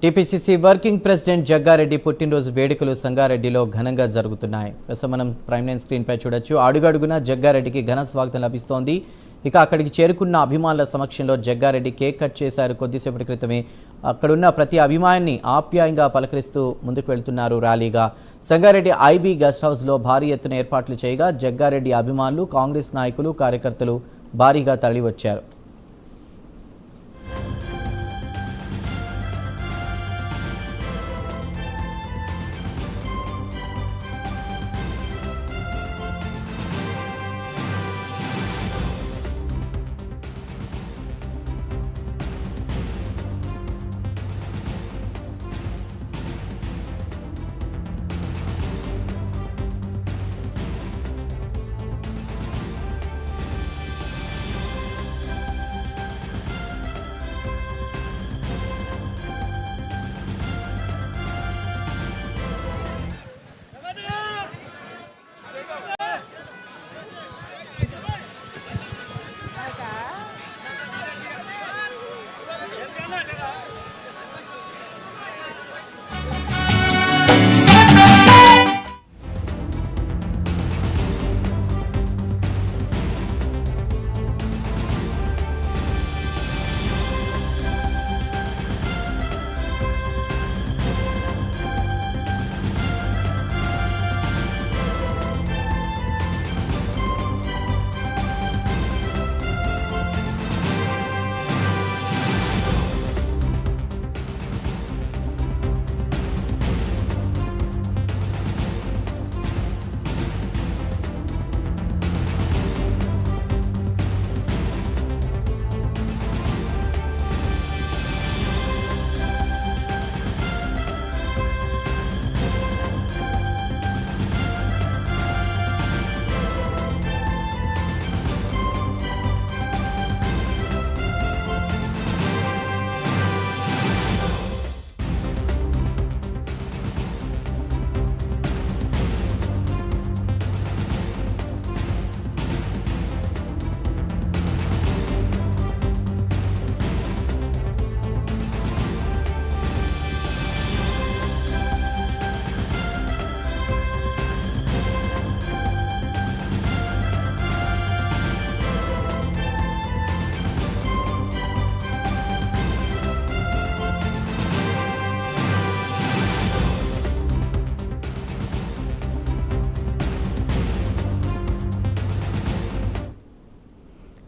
TPCC working president Jaggareddy పుట్టినరోజు వేడుకలు సంగారెడ్డిలో ఘనంగా జరుగుతున్నాయి. ప్రస్తుతం మనం ప్రైమ్ లైన్ స్క్రీన్ పై చూడొచ్చు. అడుగడుగునా జగ్గారెడ్డికి ఘన స్వాగతం లభిస్తోంది. ఇక అక్కడికి చేరుకున్న అభిమానుల సమక్షంలో జగ్గారెడ్డి కేక్ కట్ చేశారు. కొద్దిసేపటి క్రితమే అక్కడున్న ప్రతి అభిమానిని ఆప్యాయంగా పలకరిస్తూ ముందుకు వెళ్తున్నారు ర్యాలీగా. సంగారెడ్డి ఐబీ గెస్ట్ హౌస్లో భారీ ఎత్తున ఏర్పాట్లు చేయగా జగ్గారెడ్డి అభిమానులు, కాంగ్రెస్ నాయకులు, కార్యకర్తలు భారీగా తరలివచ్చారు.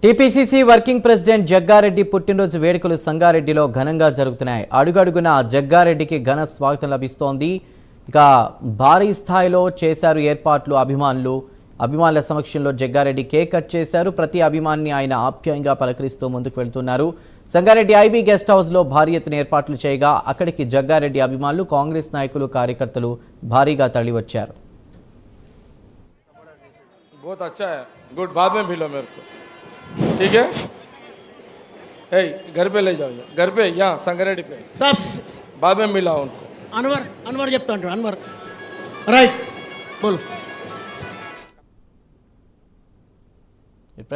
టీపీసీసీ వర్కింగ్ ప్రెసిడెంట్ జగ్గారెడ్డి పుట్టినరోజు వేడుకలు సంగారెడ్డిలో ఘనంగా జరుగుతున్నాయి. అడుగడుగున జగ్గారెడ్డికి ఘన స్వాగతం లభిస్తోంది. ఇక భారీ స్థాయిలో చేశారు ఏర్పాట్లు. అభిమానుల సమక్షంలో జగ్గారెడ్డి కేక్ కట్ చేశారు. ప్రతి అభిమానిని ఆయన ఆప్యాయంగా పలకరిస్తూ ముందుకు వెళ్తున్నారు. సంగారెడ్డి ఐబీ గెస్ట్ హౌస్లో భారీ ఎత్తున ఏర్పాట్లు చేయగా అక్కడికి జగ్గారెడ్డి అభిమానులు, కాంగ్రెస్ నాయకులు, కార్యకర్తలు భారీగా తరలివచ్చారు. ठीक है, hey, घर पे ले जाओ, घर पे यहाँ संगारेड्डी पे सब बाद में मिला उनको. अनवर जब तो अनवर राइट बोल